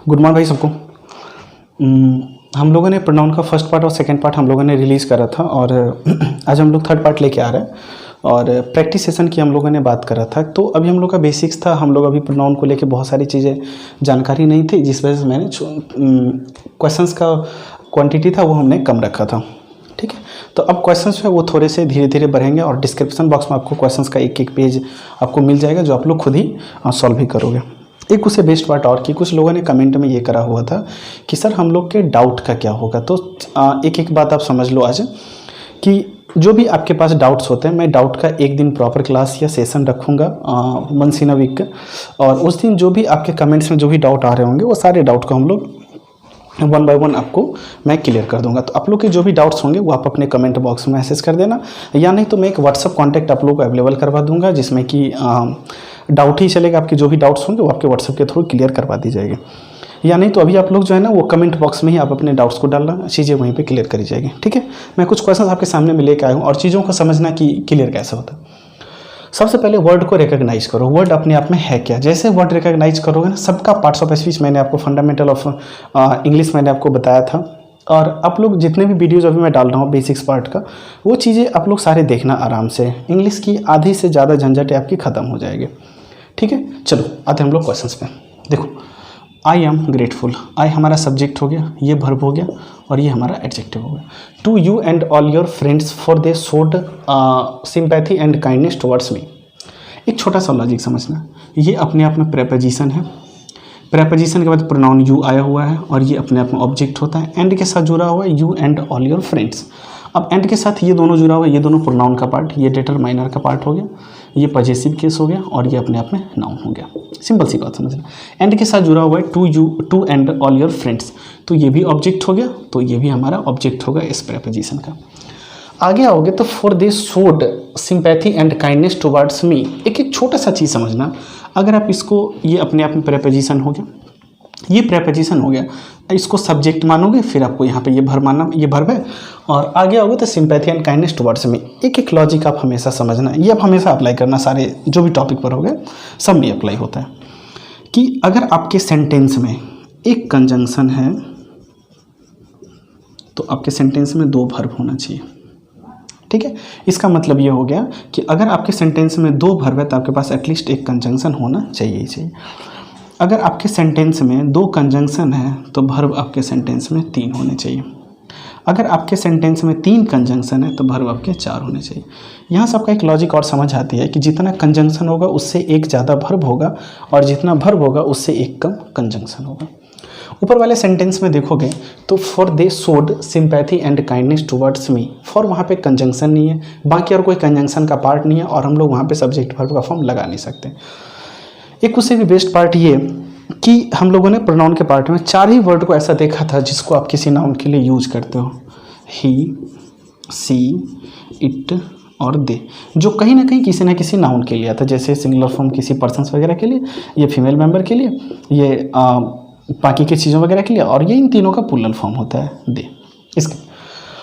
Good morning भाई सबको। हम लोगों ने प्रोनाउन का फर्स्ट पार्ट और सेकंड पार्ट हम लोगों ने रिलीज़ करा था और आज हम लोग थर्ड पार्ट लेके आ रहे हैं और प्रैक्टिस सेशन की हम लोगों ने बात करा था। तो अभी हम लोग का बेसिक्स था, हम लोग अभी प्रोनाउन को लेके बहुत सारी चीज़ें जानकारी नहीं थी, जिस वजह से मैंने क्वेश्चंस का क्वांटिटी था वो हमने कम रखा था। ठीक है, तो अब क्वेश्चंस है वो थोड़े से धीरे धीरे बढ़ेंगे और डिस्क्रिप्शन बॉक्स में आपको क्वेश्चंस का एक एक पेज आपको मिल जाएगा जो आप लोग खुद ही सॉल्व भी करोगे। एक उससे बेस्ट पार्ट और कि कुछ लोगों ने कमेंट में ये करा हुआ था कि सर हम लोग के डाउट का क्या होगा। तो एक एक बात आप समझ लो आज कि जो भी आपके पास डाउट्स होते हैं, मैं डाउट का एक दिन प्रॉपर क्लास या सेशन रखूँगा वंस इन अ वीक, और उस दिन जो भी आपके कमेंट्स में जो भी डाउट आ रहे होंगे वो सारे डाउट को हम लोग वन बाय वन आपको मैं क्लियर कर दूंगा। तो आप लोग के जो भी डाउट्स होंगे वो आप अपने कमेंट बॉक्स में मैसेज कर देना, या नहीं तो मैं एक व्हाट्सअप कॉन्टैक्ट आप लोग को अवेलेबल करवा दूंगा जिसमें कि डाउट ही चलेगा, आपके जो भी डाउट्स होंगे वो आपके व्हाट्सअप के थ्रू क्लियर करवा दी जाएगी। या नहीं तो अभी आप लोग जो है ना वो कमेंट बॉक्स में ही आप अपने डाउट्स को डालना, चीज़ें वहीं पे क्लियर करी जाएगी। ठीक है, मैं कुछ क्वेश्चन आपके सामने में लेकर आया हूँ और चीज़ों को समझना कि क्लियर कैसे होता है। सबसे पहले वर्ड को रिकॉग्नाइज करो, वर्ड अपने आप में है क्या। जैसे वर्ड रिकॉग्नाइज करोगे ना, सबका पार्ट्स ऑफ स्पीच मैंने आपको फंडामेंटल ऑफ इंग्लिश मैंने आपको बताया था, और आप लोग जितने भी वीडियोज़ अभी मैं डाल रहा हूँ बेसिक्स पार्ट का, वो चीज़ें आप लोग सारे देखना आराम से। इंग्लिश की आधी से ज़्यादा झंझट आपकी ख़त्म हो जाएगी। ठीक है, चलो आते हम लोग क्वेश्चंस पे। देखो, आई एम ग्रेटफुल, आई हमारा सब्जेक्ट हो गया, ये वर्ब हो गया और ये हमारा एडजेक्टिव हो गया। To you and all your friends for they showed sympathy and kindness towards me. एक छोटा सा लॉजिक समझना, ये अपने आप में प्रेपोजिशन है, प्रेपोजिशन के बाद प्रोनाउन यू आया हुआ है और ये अपने आप में ऑब्जेक्ट होता है। एंड के साथ जुड़ा हुआ है you and all your friends. अब एंड के साथ ये दोनों जुड़ा हुआ है, ये दोनों प्रोनाउन का पार्ट, ये डिटरमाइनर का पार्ट हो गया, ये पजेसिव केस हो गया और ये अपने आप में नाउन हो गया। सिंपल सी बात समझना। एंड के साथ जुड़ा हुआ है to and all your friends, तो ये भी ऑब्जेक्ट हो गया, तो ये भी हमारा ऑब्जेक्ट होगा इस प्रेपोजिशन का। आगे आओगे तो for they showed sympathy and kindness towards me. एक एक छोटा सा चीज़ समझना, अगर आप इसको, ये अपने आप में प्रेपोजिशन हो गया, ये प्रेपोजिशन हो गया, इसको सब्जेक्ट मानोगे, फिर आपको यहाँ पे ये भर मानना, ये भर्ब है, और आगे आओगे तो sympathy and kindness towards me. एक एक लॉजिक आप हमेशा समझना, ये आप हमेशा अप्लाई करना, सारे जो भी टॉपिक पर हो गए सब में अप्लाई होता है कि अगर आपके सेंटेंस में एक कंजंक्शन है तो आपके सेंटेंस में दो वर्ब होना चाहिए। ठीक है, इसका मतलब ये हो गया कि अगर आपके सेंटेंस में दो वर्ब है तो आपके पास एटलीस्ट एक कंजंक्शन होना चाहिए ही चाहिए। अगर आपके सेंटेंस में दो कंजंक्शन है तो वर्ब आपके सेंटेंस में तीन होने चाहिए। अगर आपके सेंटेंस में तीन कंजंक्शन है तो वर्ब आपके चार होने चाहिए। यहाँ से आपका एक लॉजिक और समझ आती है कि जितना कंजंक्शन होगा उससे एक ज़्यादा वर्ब होगा और जितना वर्ब होगा उससे एक कम कंजंक्शन होगा। ऊपर वाले सेंटेंस में देखोगे तो for they showed sympathy and kindness towards me, for वहाँ पे कंजंक्शन नहीं है, बाकी और कोई कंजंक्शन का पार्ट नहीं है और हम लोग वहाँ पे सब्जेक्ट वर्ब का फॉर्म लगा नहीं सकते। एक उससे भी बेस्ट पार्ट ये कि हम लोगों ने प्रोनाउन के पार्ट में चार ही वर्ड को ऐसा देखा था जिसको आप किसी नाउन के लिए यूज करते हो, ही, सी, इट और दे, जो कहीं ना कहीं किसी ना किसी नाउन के लिए आता है। जैसे सिंगुलर फॉर्म किसी पर्सन्स वगैरह के लिए, ये फीमेल मेंबर के लिए, ये बाकी की चीज़ों वगैरह के लिए, और ये इन तीनों का प्लूरल फॉर्म होता है दे। इसके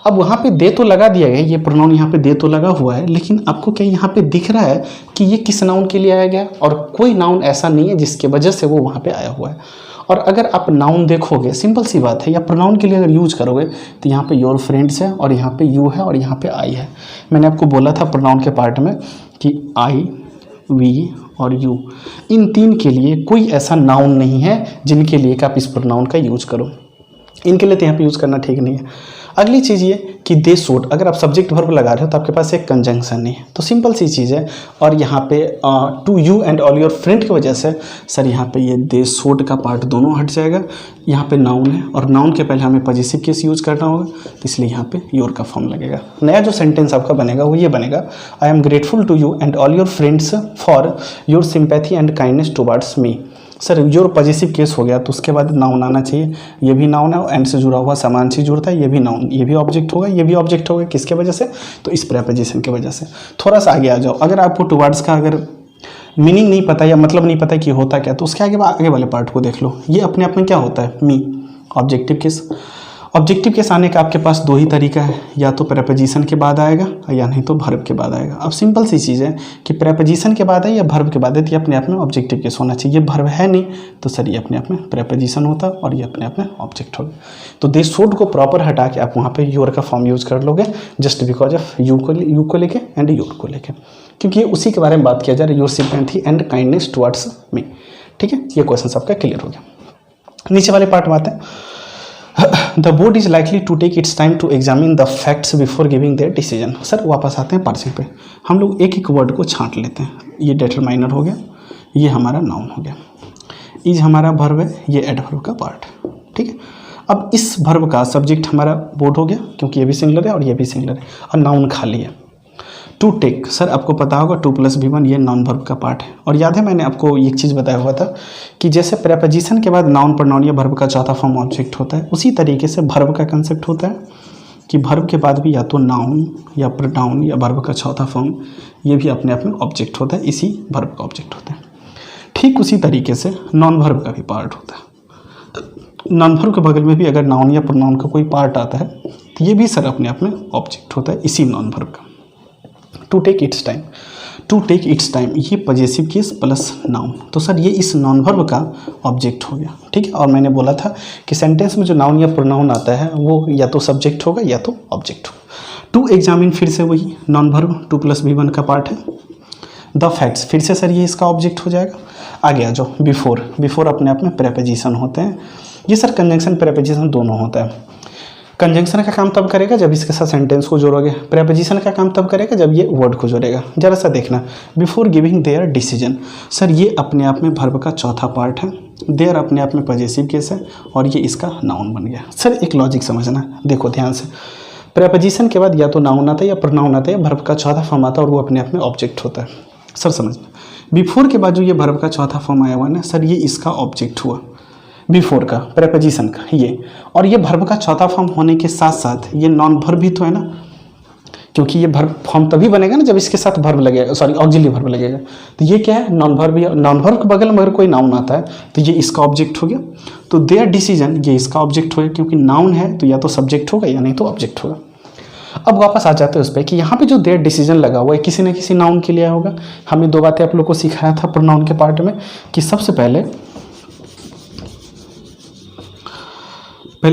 अब वहाँ पे दे तो लगा दिया गया, ये प्रोनाउन यहाँ पे दे तो लगा हुआ है, लेकिन आपको क्या यहाँ पे दिख रहा है कि ये किस नाउन के लिए आया गया, और कोई नाउन ऐसा नहीं है जिसके वजह से वो वहाँ पे आया हुआ है। और अगर आप नाउन देखोगे, सिंपल सी बात है, या प्रोनाउन के लिए अगर यूज करोगे तो यहाँ पे योर फ्रेंड्स है और यहाँ पे यू है और यहाँ पे आई है। मैंने आपको बोला था प्रोनाउन के पार्ट में कि आई, वी और यू, इन तीन के लिए कोई ऐसा नाउन नहीं है जिनके लिए कि आप इस प्रोनाउन का यूज करो, इनके लिए तो यहाँ पे यूज़ करना ठीक नहीं है। अगली चीज़ ये कि दे शोड, अगर आप सब्जेक्ट वर्ब लगा रहे हो तो आपके पास एक कंजंक्शन नहीं है, तो सिंपल सी चीज़ है। और यहाँ पे to you and all your friend की वजह से सर यहाँ पे ये दे शोड का पार्ट दोनों हट जाएगा। यहाँ पे नाउन है और नाउन के पहले हमें पॉजिटिव केस यूज़ करना होगा, तो इसलिए यहाँ पे योर का फॉर्म लगेगा। नया जो सेंटेंस आपका बनेगा वो ये बनेगा, I am grateful to you and all your friends for your sympathy and kindness towards me. Sir your positive case हो गया तो उसके बाद नाउन आना चाहिए, ये भी नाउन है, एंड से जुड़ा हुआ सामान से जुड़ता है, ये भी नाउन, ये भी ऑब्जेक्ट होगा, ये भी ऑब्जेक्ट होगा। किसके वजह से? तो इस प्रेपोजिशन की वजह से। थोड़ा सा आगे आ जाओ, अगर आपको टुवर्ड्स का अगर मीनिंग नहीं पता या मतलब नहीं पता कि होता क्या, तो उसके आगे वाले पार्ट को देख लो। ये अपने आप में क्या होता है? मी, ऑब्जेक्टिव केस। ऑब्जेक्टिव केस आने का आपके पास दो ही तरीका है, या तो प्रेपोजिशन के बाद आएगा या नहीं तो वर्ब के बाद आएगा। अब सिंपल सी चीज़ है कि प्रेपोजिशन के बाद है या वर्ब के बाद है, तो ये अपने आप में ऑब्जेक्टिव केस होना चाहिए। वर्ब है नहीं तो सर ये अपने आप में प्रेपोजिशन होता और ये अपने आप में ऑब्जेक्ट होगा। तो दिस शुड को प्रॉपर हटा के आप वहाँ पे योर का फॉर्म यूज कर लोगे, जस्ट बिकॉज ऑफ यू को लेके एंड योर को लेके, क्योंकि ये उसी के बारे में बात किया जा रहा है, your sympathy and kindness towards मी। ठीक है, ये क्वेश्चन आपका क्लियर हो गया। नीचे वाले पार्ट में आते हैं। The board is likely to take its time to examine the facts before giving their decision. Sir वापस आते हैं पार्सिंग पे, हम लोग एक एक वर्ड को छांट लेते हैं। ये डिटरमाइनर हो गया, ये हमारा नाउन हो गया, इज हमारा वर्ब है, ये एडवर्ब का पार्ट। ठीक है, अब इस वर्ब का सब्जेक्ट हमारा बोर्ड हो गया, क्योंकि ये भी सिंगुलर है और ये भी सिंगुलर है, और नाउन खाली है। टू टेक, सर आपको पता होगा 2 + V1 ये नॉन वर्ब का पार्ट है। और याद है मैंने आपको एक चीज़ बताया हुआ था कि जैसे प्रेपोजिशन के बाद नाउन प्रोनाउन या वर्ब का चौथा फॉर्म ऑब्जेक्ट होता है, उसी तरीके से वर्ब का कंसेप्ट होता है कि वर्ब के बाद भी या तो नाउन या प्रोनाउन या वर्ब का चौथा फॉर्म ये भी अपने आप में ऑब्जेक्ट होता है, इसी वर्ब का ऑब्जेक्ट होता है। ठीक उसी तरीके से नॉन वर्ब का भी पार्ट होता है। नॉन वर्ब के बगल में भी अगर नाउन या प्रोनाउन का कोई पार्ट आता है तो ये भी सर अपने आप में ऑब्जेक्ट होता है इसी नॉन वर्ब का। To take its time, to take its time ये पजेसिव केस प्लस नाउन, तो सर ये इस नॉन वर्ब का ऑब्जेक्ट हो गया। ठीक है, और मैंने बोला था कि सेंटेंस में जो नाउन या प्रोनाउन आता है वो या तो सब्जेक्ट होगा या तो ऑब्जेक्ट होगा। टू एग्जामिन फिर से वही नॉन वर्ब 2 + V1 का पार्ट है। द फैक्ट्स फिर से सर ये इसका ऑब्जेक्ट हो जाएगा। आगे आ जाओ, बिफोर, बिफोर अपने आप में प्रेपोजिशन होते हैं। ये सर कंजंक्शन प्रेपोजिशन दोनों होता है। कंजंक्शन का काम तब करेगा जब इसके साथ सेंटेंस को जोड़ोगे, प्रेपोजिशन का काम तब करेगा जब ये वर्ड को जोड़ेगा। जरा सा देखना, before giving their decision, sir ये अपने आप में वर्ब का चौथा पार्ट है, देयर अपने आप में पजेसिव केस है और ये इसका नाउन बन गया। सर एक लॉजिक समझना, देखो ध्यान से, प्रेपोजिशन के बाद या तो नाउन आता है या प्रोनाउन आता है, वर्ब का चौथा फॉर्म आता है और वो अपने आप में ऑब्जेक्ट होता है। सर समझना, बिफोर के बाद जो ये वर्ब का चौथा फॉर्म आया हुआ ना सर, ये इसका ऑब्जेक्ट हुआ बिफोर का, प्रेपोजिशन का ये, और ये वर्ब का चौथा फॉर्म होने के साथ साथ ये नॉन वर्ब भी तो है ना, क्योंकि ये वर्ब फॉर्म तभी बनेगा ना जब इसके साथ वर्ब लगेगा, सॉरी ऑक्सिलरी वर्ब लगेगा। तो ये क्या है, नॉन वर्ब। नॉन वर्ब के बगल में अगर कोई नाउन आता है तो ये इसका ऑब्जेक्ट हो गया। तो देयर डिसीजन ये इसका ऑब्जेक्ट हो गया, क्योंकि नाउन है तो या तो सब्जेक्ट होगा या नहीं तो ऑब्जेक्ट होगा। अब वापस आ जाते हैं उस पर कि यहाँ पे जो देयर डिसीजन लगा हुआ है किसी न किसी नाउन के लिए होगा। हमें दो बातें आप लोग को सिखाया था प्रोनाउन के पार्ट में कि सबसे पहले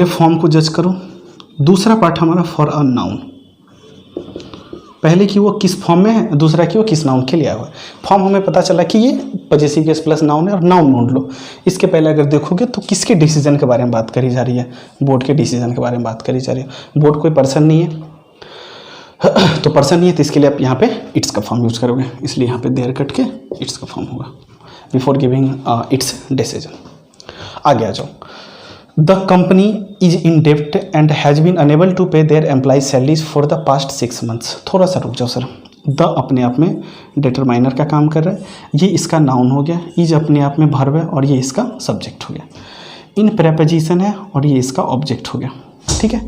फॉर्म को जज करो, दूसरा पार्ट हमारा फॉर अ नाउन, पहले कि वो किस फॉर्म में है, दूसरा कि वो किस नाउन के लिए आया हुआ है। फॉर्म हमें पता चला कि ये पजेसिव केस प्लस नाउन है और नाउन ढूंढ लो। इसके पहले अगर देखोगे तो किसके डिसीजन के बारे में बात करी जा रही है, बोर्ड के डिसीजन के बारे में बात करी जा रही है। बोर्ड कोई पर्सन नहीं है तो पर्सन नहीं है तो इसके लिए आप यहाँ पे इट्स का फॉर्म यूज करोगे, इसलिए यहाँ पे देयर कट के इट्स का फॉर्म होगा बिफोर गिविंग इट्स डिसीजन। आगे आ जाओ, द कंपनी इज इन डेब्ट and has been unable to pay their employees salaries for the past 6 months। थोड़ा सा रुक जाओ सर, द अपने आप में डिटरमाइनर का काम कर रहा है, ये इसका नाउन हो गया, इज अपने आप में वर्ब है और ये इसका सब्जेक्ट हो गया, इन प्रेपोजिशन है और ये इसका ऑब्जेक्ट हो गया। ठीक है,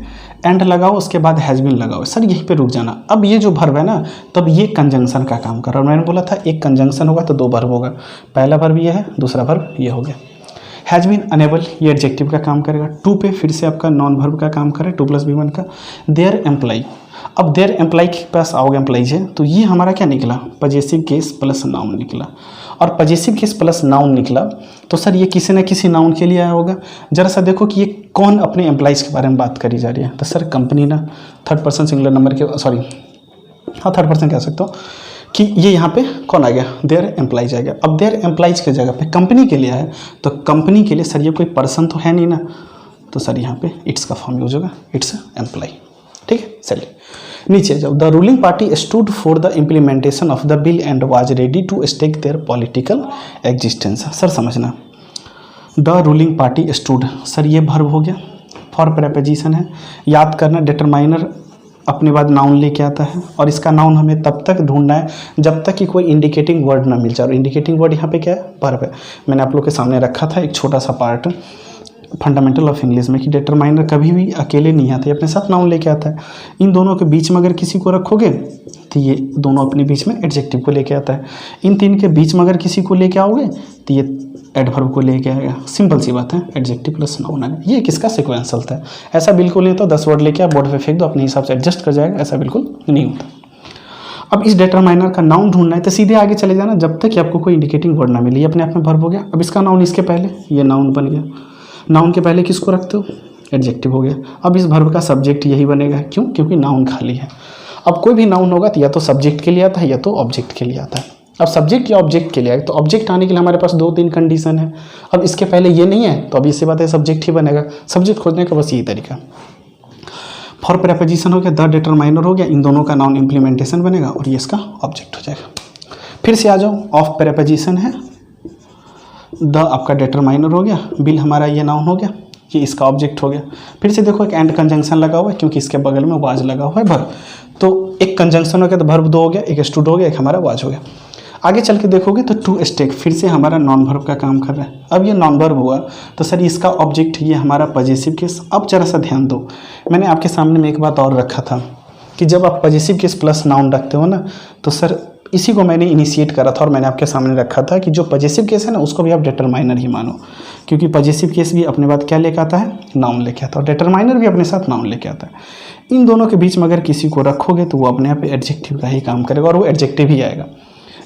एंड लगाओ, उसके बाद हैज़ बीन लगाओ। सर यहीं पे रुक जाना। अब ये जो वर्ब है ना, तब ये कंजंक्शन का काम कर रहा है। मैंने बोला था एक कंजंक्शन होगा तो 2 वर्ब होगा, पहला वर्ब ये है, दूसरा वर्ब ये हो गया। हैज़ बीन अनेबल ये एडजेक्टिव का काम करेगा। टू पे फिर से आपका नॉन वर्ब का काम करे, 2 + V1 का। देयर एम्प्लॉय, अब देयर एम्प्लॉय के पास आओगे, एम्प्लॉइज है तो ये हमारा क्या निकला, पजेसिव केस प्लस नाउन निकला। और पजेसिव केस प्लस नाउन निकला तो सर ये किसी न किसी नाउन के लिए आया होगा। जरा सा देखो कि ये कौन अपने एम्प्लॉइज़ के बारे में बात करी जा रही है, तो सर कंपनी ना, 3rd पर्सन सिंगुलर नंबर के, सॉरी हाँ 3rd पर्सन कह सकते हो कि ये यहाँ पे कौन आ गया, देयर एम्प्लॉइज आ गया। अब देयर एम्प्लॉइज के जगह पे कंपनी के लिए है, तो कंपनी के लिए सर ये कोई पर्सन तो है नहीं ना, तो सर यहाँ पे इट्स का फॉर्म यूज होगा, इट्स एम्प्लॉय। ठीक है, चलिए नीचे जाओ। The ruling party stood for the implementation of the bill and was ready to stake their political existence. Sir समझना, the ruling party stood, sir ये वर्ब हो गया, फॉर प्रेपोजिशन है। याद करना, डिटरमाइनर अपने बाद नाउन लेके आता है और इसका नाउन हमें तब तक ढूंढना है जब तक कि कोई इंडिकेटिंग वर्ड ना मिल जाए। और इंडिकेटिंग वर्ड यहाँ पे क्या है, वर्ब है। मैंने आप लोग के सामने रखा था एक छोटा सा पार्ट, फंडामेंटल ऑफ इंग्लिश में कि डिटरमाइनर कभी भी अकेले नहीं आता है, अपने साथ नाउन लेके आता है। इन दोनों के बीच में अगर किसी को रखोगे तो ये दोनों अपने बीच में एडजेक्टिव को लेके आता है। इन तीन के बीच में अगर किसी को लेके आओगे तो ये एडवर्ब को लेके आएगा। सिंपल सी बात है, एडजेक्टिव प्लस नाउन आएगा। ये किसका सीक्वेंस चलता है। ऐसा बिल्कुल नहीं होता 10 वर्ड लेके आप बोर्ड पे फेंक दो, अपने हिसाब से एडजस्ट कर जाएगा, ऐसा बिल्कुल नहीं होता। अब इस डिटरमाइनर का नाउन ढूंढना है तो सीधे आगे चले जाना जब तक कि आपको कोई इंडिकेटिंग वर्ड ना मिले। ये अपने आप में वर्ब हो गया। अब इसका नाउन इसके पहले, ये नाउन बन गया। नाउन के पहले किसको रखते हो, एडजेक्टिव हो गया। अब इस वर्ब का सब्जेक्ट यही बनेगा, क्यों, क्योंकि नाउन खाली है। अब कोई भी नाउन होगा तो या तो सब्जेक्ट के लिए आता है या तो ऑब्जेक्ट के लिए आता है। अब सब्जेक्ट या ऑब्जेक्ट के लिए आए तो ऑब्जेक्ट आने के लिए हमारे पास 2-3 कंडीशन है। अब इसके पहले ये नहीं है तो अब इससे बात है सब्जेक्ट ही बनेगा। सब्जेक्ट खोजने का बस यही तरीका। फॉर प्रेपोजिशन हो गया, द डिटरमाइनर हो गया, इन दोनों का नाउन इम्प्लीमेंटेशन बनेगा और ये इसका ऑब्जेक्ट हो जाएगा। फिर से आ जाओ, ऑफ प्रेपोजिशन है, द आपका डिटरमाइनर हो गया, बिल हमारा ये नाउन हो गया, ये इसका ऑब्जेक्ट हो गया। फिर से देखो एक एंड कंजंक्शन लगा हुआ है क्योंकि इसके बगल में वाज लगा हुआ है वर्ब, तो एक कंजंक्शन हो गया तो वर्ब 2 हो गया, एक स्टूड हो गया, एक हमारा वाज हो गया। आगे चल के देखोगे तो टू स्टेक फिर से हमारा नॉन वर्ब का काम कर रहा है। अब ये नॉन वर्ब हुआ तो सर इसका ऑब्जेक्ट ये हमारा पॉजेसिव केस। अब जरा सा ध्यान दो, मैंने आपके सामने में एक बात और रखा था कि जब आप पॉजेसिव केस प्लस नाउन रखते हो ना तो सर इसी को मैंने इनिशिएट करा था और मैंने आपके सामने रखा था कि जो पॉजेसिव केस है ना उसको भी आप डिटरमाइनर ही मानो, क्योंकि पॉजेसिव केस भी अपने बाद क्या लेके आता है, नाउन लेके आता है, और डिटरमाइनर भी अपने साथ नाउन लेके आता है। इन दोनों के बीच में अगर किसी को रखोगे तो वो अपने आप एडजेक्टिव का ही काम करेगा और वो एडजेक्टिव ही आएगा।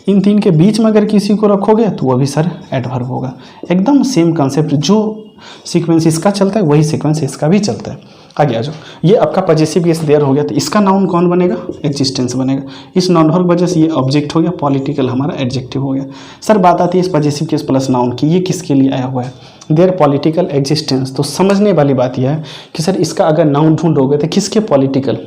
इन तीन के बीच में अगर किसी को रखोगे तो वो भी सर एडवर्ब होगा। एकदम सेम कंसेप्ट, जो सीक्वेंस इसका चलता है वही सीक्वेंस इसका भी चलता है। आगे आ जाओ, ये आपका पॉजेसिव केस देयर हो गया तो इसका नाउन कौन बनेगा, एग्जिस्टेंस बनेगा। इस नॉन वर्ब वजह से ये ऑब्जेक्ट हो गया, पॉलिटिकल हमारा एडजेक्टिव हो गया। सर बात आती है इस पॉजेसिव केस प्लस नाउन की, ये किसके लिए आया हुआ है, देयर पॉलिटिकल एग्जिस्टेंस। तो समझने वाली बात यह है कि सर इसका अगर नाउन ढूंढोगे तो किसके पॉलिटिकल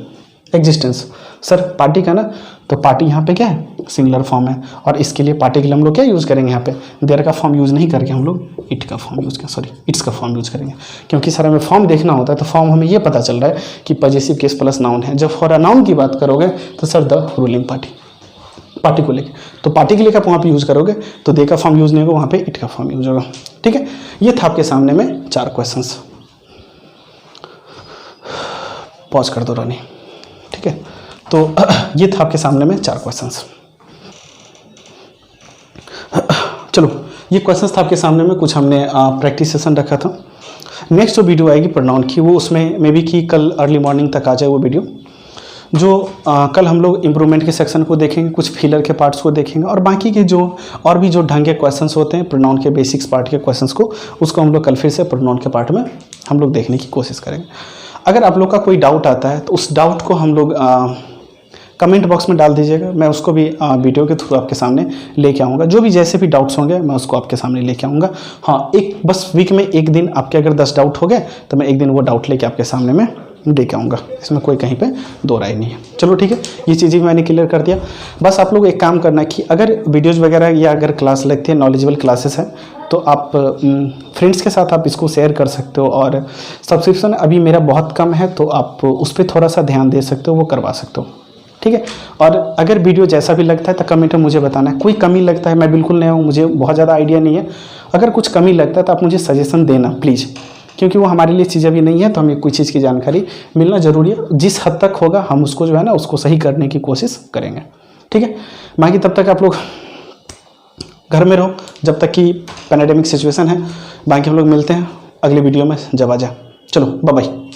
एग्जिस्टेंस, सर पार्टी का ना, तो पार्टी यहाँ पे क्या है, सिंगुलर फॉर्म है, और इसके लिए पार्टी के लिए हम लोग क्या यूज़ करेंगे, यहाँ पे देयर का फॉर्म यूज़ नहीं करके हम लोग इट का फॉर्म यूज़ करें, सॉरी इट्स का फॉर्म यूज़ करेंगे, क्योंकि सर हमें फॉर्म देखना होता है। तो फॉर्म हमें ये पता चल रहा है कि पॉजेसिव केस प्लस नाउन है। जब फॉर अ नाउन की बात करोगे तो sir the ruling party, party को लेके, तो पार्टी के लिए का वहाँ पे यूज़ करोगे तो दे का फॉर्म यूज़ नहीं होगा, वहाँ पे इट का फॉर्म यूज़ होगा। ठीक है, ये था आपके सामने में 4 क्वेश्चन। पॉज कर दो रानी। ठीक है, तो ये था आपके सामने में 4 क्वेश्चंस। चलो, ये क्वेश्चंस था आपके सामने में, कुछ हमने प्रैक्टिस सेशन रखा था। नेक्स्ट जो वीडियो आएगी प्रोनाउन की, वो उसमें मे बी कि कल अर्ली मॉर्निंग तक आ जाए वो वीडियो। जो कल हम लोग इम्प्रूवमेंट के सेक्शन को देखेंगे, कुछ फिलर के पार्ट्स को देखेंगे, और बाकी के जो और भी जो ढंग के क्वेश्चंस होते हैं प्रोनाउन के बेसिक्स पार्ट के क्वेश्चंस को, उसको हम लोग कल फिर से प्रोनाउन के पार्ट में हम लोग देखने की कोशिश करेंगे। अगर आप लोग का कोई डाउट आता है तो उस डाउट को हम लोग कमेंट बॉक्स में डाल दीजिएगा, मैं उसको भी वीडियो के थ्रू आपके सामने लेके आऊँगा। जो भी जैसे भी डाउट्स होंगे मैं उसको आपके सामने लेके आऊँगा। हाँ, एक बस वीक में एक दिन आपके अगर 10 डाउट हो गए तो मैं एक दिन वो डाउट लेके आपके सामने में लेके आऊँगा, इसमें कोई कहीं पे दो राय नहीं है। चलो ठीक है, ये चीज़ें मैंने क्लियर कर दिया। बस आप लोग एक काम करना है कि अगर वीडियोज़ वगैरह या अगर क्लास लगती है, नॉलेजेबल क्लासेस हैं, तो आप फ्रेंड्स के साथ आप इसको शेयर कर सकते हो, और सब्सक्रिप्शन अभी मेरा बहुत कम है तो आप उस पर थोड़ा सा ध्यान दे सकते हो, वो करवा सकते हो। ठीक है, और अगर वीडियो जैसा भी लगता है तो कमेंट में मुझे बताना है। कोई कमी लगता है, मैं बिल्कुल नया हूँ, मुझे बहुत ज़्यादा आइडिया नहीं है, अगर कुछ कमी लगता है तो आप मुझे सजेशन देना प्लीज़, क्योंकि वो हमारे लिए चीज़ अभी नहीं है, तो हमें कोई चीज़ की जानकारी मिलना ज़रूरी है। जिस हद तक होगा हम उसको जो है ना उसको सही करने की कोशिश करेंगे। ठीक है, बाकी तब तक आप लोग घर में रहो जब तक कि पैंडेमिक सिचुएशन है। बाकी हम लोग मिलते हैं अगले वीडियो में जब आ जाए। चलो बाय बाय।